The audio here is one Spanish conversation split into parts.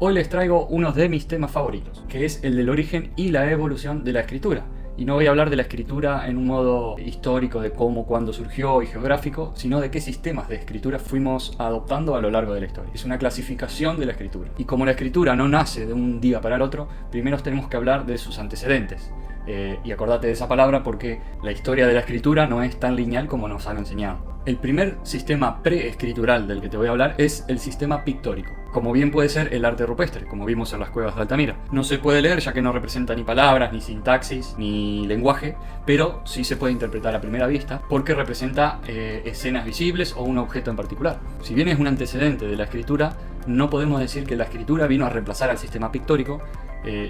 Hoy les traigo uno de mis temas favoritos, que es el del origen y la evolución de la escritura. Y no voy a hablar de la escritura en un modo histórico de cómo, cuándo surgió y geográfico, sino de qué sistemas de escritura fuimos adoptando a lo largo de la historia. Es una clasificación de la escritura. Y como la escritura no nace de un día para el otro, primero tenemos que hablar de sus antecedentes. Y acordate de esa palabra porque la historia de la escritura no es tan lineal como nos han enseñado. El primer sistema preescritural del que te voy a hablar es el sistema pictórico, como bien puede ser el arte rupestre, como vimos en las cuevas de Altamira. No se puede leer ya que no representa ni palabras, ni sintaxis, ni lenguaje, pero sí se puede interpretar a primera vista porque representa escenas visibles o un objeto en particular. Si bien es un antecedente de la escritura, no podemos decir que la escritura vino a reemplazar al sistema pictórico,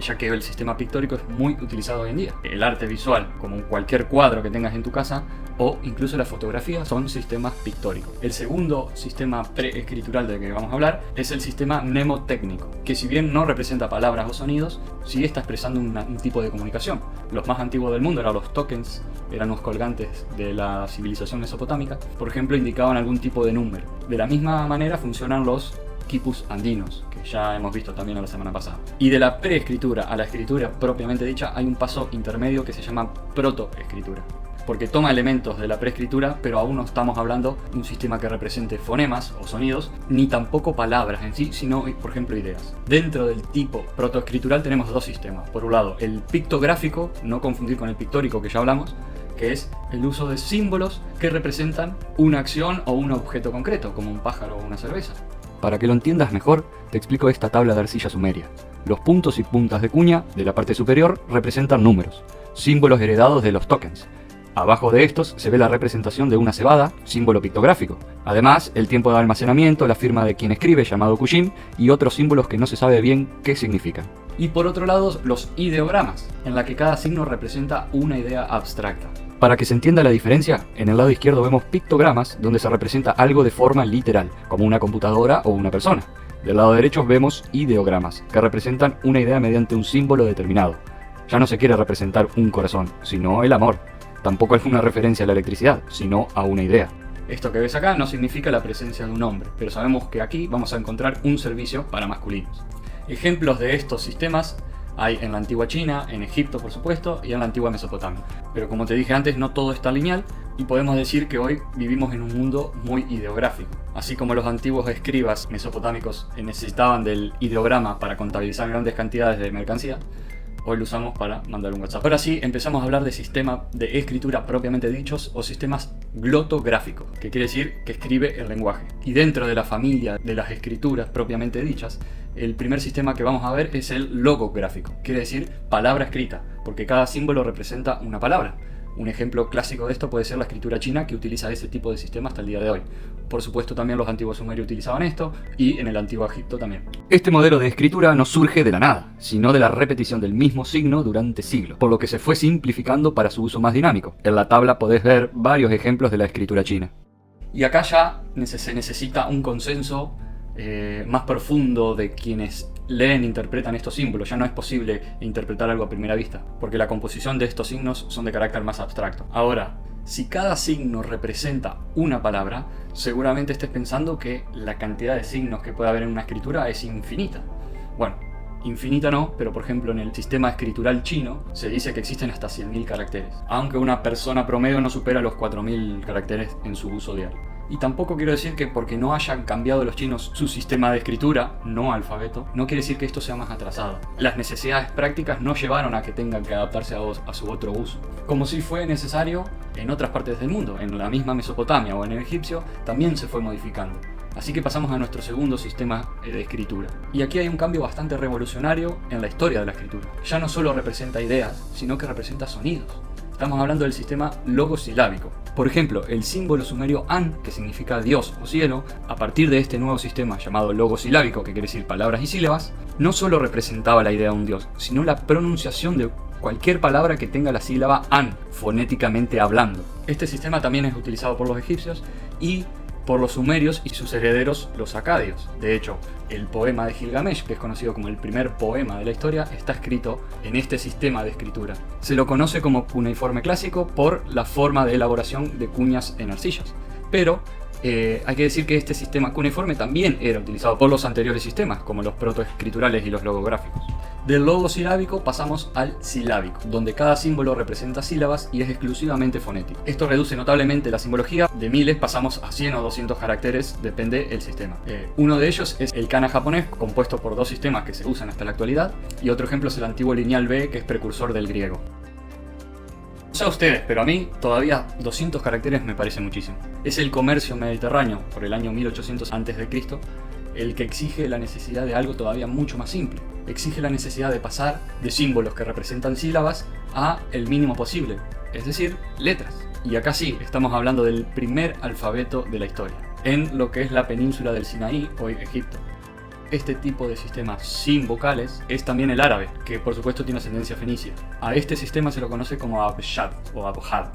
ya que el sistema pictórico es muy utilizado hoy en día. El arte visual, como cualquier cuadro que tengas en tu casa, o incluso la fotografía, son sistemas pictóricos. El segundo sistema preescritural del que vamos a hablar es el sistema mnemotécnico, que si bien no representa palabras o sonidos, sí está expresando un tipo de comunicación. Los más antiguos del mundo eran los tokens, eran los colgantes de la civilización mesopotámica. Por ejemplo, indicaban algún tipo de número. De la misma manera funcionan los quipus andinos, que ya hemos visto también la semana pasada. Y de la preescritura a la escritura propiamente dicha hay un paso intermedio que se llama protoescritura, porque toma elementos de la preescritura, pero aún no estamos hablando de un sistema que represente fonemas o sonidos, ni tampoco palabras en sí, sino, por ejemplo, ideas. Dentro del tipo protoescritural tenemos dos sistemas. Por un lado, el pictográfico, no confundir con el pictórico que ya hablamos, que es el uso de símbolos que representan una acción o un objeto concreto, como un pájaro o una cerveza. Para que lo entiendas mejor, te explico esta tabla de arcilla sumeria. Los puntos y puntas de cuña de la parte superior representan números, símbolos heredados de los tokens. Abajo de estos se ve la representación de una cebada, símbolo pictográfico. Además, el tiempo de almacenamiento, la firma de quien escribe, llamado Kushim, y otros símbolos que no se sabe bien qué significan. Y por otro lado, los ideogramas, en la que cada signo representa una idea abstracta. Para que se entienda la diferencia, en el lado izquierdo vemos pictogramas, donde se representa algo de forma literal, como una computadora o una persona. Del lado derecho vemos ideogramas, que representan una idea mediante un símbolo determinado. Ya no se quiere representar un corazón, sino el amor. Tampoco es una referencia a la electricidad, sino a una idea. Esto que ves acá no significa la presencia de un hombre, pero sabemos que aquí vamos a encontrar un servicio para masculinos. Ejemplos de estos sistemas hay en la antigua China, en Egipto por supuesto, y en la antigua Mesopotamia. Pero como te dije antes, no todo está lineal, y podemos decir que hoy vivimos en un mundo muy ideográfico. Así como los antiguos escribas mesopotámicos necesitaban del ideograma para contabilizar grandes cantidades de mercancía, hoy lo usamos para mandar un WhatsApp. Ahora sí, empezamos a hablar de sistemas de escritura propiamente dichos o sistemas glotográficos, que quiere decir que escribe el lenguaje. Y dentro de la familia de las escrituras propiamente dichas, el primer sistema que vamos a ver es el logográfico, quiere decir palabra escrita, porque cada símbolo representa una palabra. Un ejemplo clásico de esto puede ser la escritura china, que utiliza ese tipo de sistema hasta el día de hoy. Por supuesto también los antiguos sumerios utilizaban esto, y en el antiguo Egipto también. Este modelo de escritura no surge de la nada, sino de la repetición del mismo signo durante siglos, por lo que se fue simplificando para su uso más dinámico. En la tabla podés ver varios ejemplos de la escritura china. Y acá ya se necesita un consenso más profundo de quienes leen e interpretan estos símbolos. Ya no es posible interpretar algo a primera vista, porque la composición de estos signos son de carácter más abstracto. Ahora, si cada signo representa una palabra, seguramente estés pensando que la cantidad de signos que puede haber en una escritura es infinita. Bueno, infinita no, pero por ejemplo en el sistema escritural chino se dice que existen hasta 100.000 caracteres, aunque una persona promedio no supera los 4.000 caracteres en su uso diario. Y tampoco quiero decir que porque no hayan cambiado los chinos su sistema de escritura, no alfabeto, no quiere decir que esto sea más atrasado. Las necesidades prácticas no llevaron a que tengan que adaptarse a su otro uso. Como si fue necesario en otras partes del mundo, en la misma Mesopotamia o en el egipcio, también se fue modificando. Así que pasamos a nuestro segundo sistema de escritura. Y aquí hay un cambio bastante revolucionario en la historia de la escritura. Ya no solo representa ideas, sino que representa sonidos. Estamos hablando del sistema logosilábico. Por ejemplo, el símbolo sumerio An, que significa Dios o cielo, a partir de este nuevo sistema llamado logosilábico, que quiere decir palabras y sílabas, no solo representaba la idea de un dios, sino la pronunciación de cualquier palabra que tenga la sílaba An, fonéticamente hablando. Este sistema también es utilizado por los egipcios y por los sumerios y sus herederos, los acadios. De hecho, el poema de Gilgamesh, que es conocido como el primer poema de la historia, está escrito en este sistema de escritura. Se lo conoce como cuneiforme clásico por la forma de elaboración de cuñas en arcillas, pero Hay que decir que este sistema cuneiforme también era utilizado por los anteriores sistemas, como los protoescriturales y los logográficos. Del logo silábico pasamos al silábico, donde cada símbolo representa sílabas y es exclusivamente fonético. Esto reduce notablemente la simbología. De miles pasamos a 100 o 200 caracteres, depende del sistema. Uno de ellos es el kana japonés, compuesto por dos sistemas que se usan hasta la actualidad, y otro ejemplo es el antiguo lineal B, que es precursor del griego. No sé a ustedes, pero a mí todavía 200 caracteres me parece muchísimo. Es el comercio mediterráneo, por el año 1800 a.C., el que exige la necesidad de algo todavía mucho más simple. Exige la necesidad de pasar de símbolos que representan sílabas a el mínimo posible, es decir, letras. Y acá sí, estamos hablando del primer alfabeto de la historia, en lo que es la península del Sinaí, hoy Egipto. Este tipo de sistemas sin vocales es también el árabe, que por supuesto tiene ascendencia fenicia. A este sistema se lo conoce como Abjad o Abjad.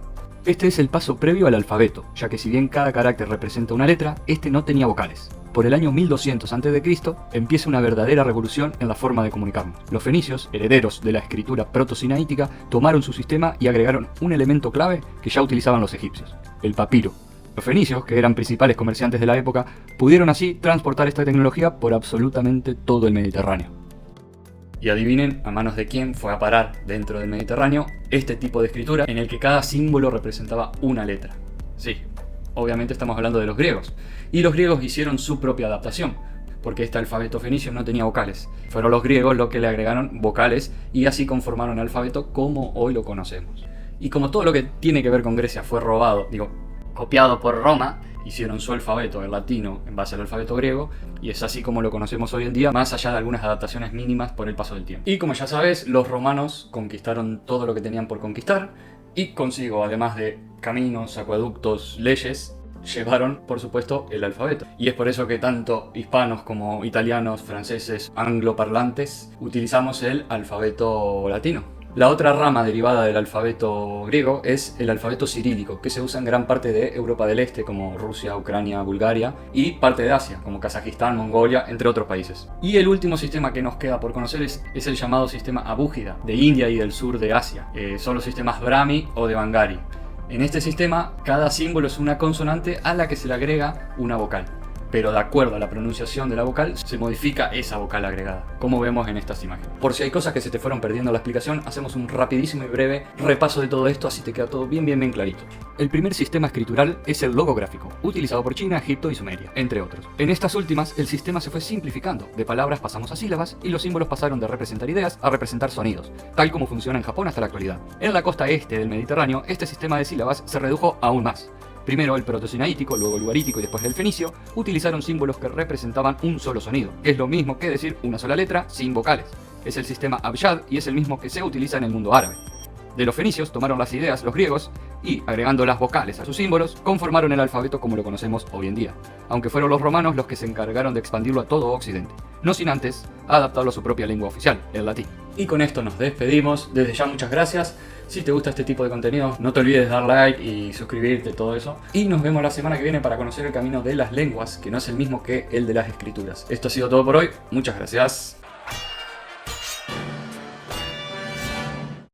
Este es el paso previo al alfabeto, ya que si bien cada carácter representa una letra, este no tenía vocales. Por el año 1200 a.C. empieza una verdadera revolución en la forma de comunicarnos. Los fenicios, herederos de la escritura proto-sinaítica, tomaron su sistema y agregaron un elemento clave que ya utilizaban los egipcios: el papiro. Los fenicios, que eran principales comerciantes de la época, pudieron así transportar esta tecnología por absolutamente todo el Mediterráneo. Y adivinen a manos de quién fue a parar dentro del Mediterráneo este tipo de escritura en el que cada símbolo representaba una letra. Sí, obviamente estamos hablando de los griegos. Y los griegos hicieron su propia adaptación, porque este alfabeto fenicio no tenía vocales. Fueron los griegos los que le agregaron vocales y así conformaron el alfabeto como hoy lo conocemos. Y como todo lo que tiene que ver con Grecia fue copiado por Roma, hicieron su alfabeto, el latino, en base al alfabeto griego, y es así como lo conocemos hoy en día, más allá de algunas adaptaciones mínimas por el paso del tiempo. Y como ya sabes, los romanos conquistaron todo lo que tenían por conquistar, y consigo, además de caminos, acueductos, leyes, llevaron, por supuesto, el alfabeto. Y es por eso que tanto hispanos como italianos, franceses, angloparlantes, utilizamos el alfabeto latino. La otra rama derivada del alfabeto griego es el alfabeto cirílico, que se usa en gran parte de Europa del Este, como Rusia, Ucrania, Bulgaria, y parte de Asia, como Kazajistán, Mongolia, entre otros países. Y el último sistema que nos queda por conocer es el llamado sistema abúgida, de India y del sur de Asia. Son los sistemas Brahmi o de Bangari. En este sistema, cada símbolo es una consonante a la que se le agrega una vocal, pero de acuerdo a la pronunciación de la vocal se modifica esa vocal agregada, como vemos en estas imágenes. Por si hay cosas que se te fueron perdiendo en la explicación, hacemos un rapidísimo y breve repaso de todo esto, así te queda todo bien clarito. El primer sistema escritural es el logográfico, utilizado por China, Egipto y Sumeria, entre otros. En estas últimas, el sistema se fue simplificando, de palabras pasamos a sílabas y los símbolos pasaron de representar ideas a representar sonidos, tal como funciona en Japón hasta la actualidad. En la costa este del Mediterráneo, este sistema de sílabas se redujo aún más. Primero el protosinaítico, luego el ugarítico y después el fenicio utilizaron símbolos que representaban un solo sonido, que es lo mismo que decir una sola letra sin vocales. Es el sistema Abjad y es el mismo que se utiliza en el mundo árabe. De los fenicios tomaron las ideas los griegos y, agregando las vocales a sus símbolos, conformaron el alfabeto como lo conocemos hoy en día, aunque fueron los romanos los que se encargaron de expandirlo a todo Occidente, no sin antes adaptarlo a su propia lengua oficial, el latín. Y con esto nos despedimos. Desde ya muchas gracias. Si te gusta este tipo de contenido, no te olvides de dar like y suscribirte, todo eso. Y nos vemos la semana que viene para conocer el camino de las lenguas, que no es el mismo que el de las escrituras. Esto ha sido todo por hoy. Muchas gracias.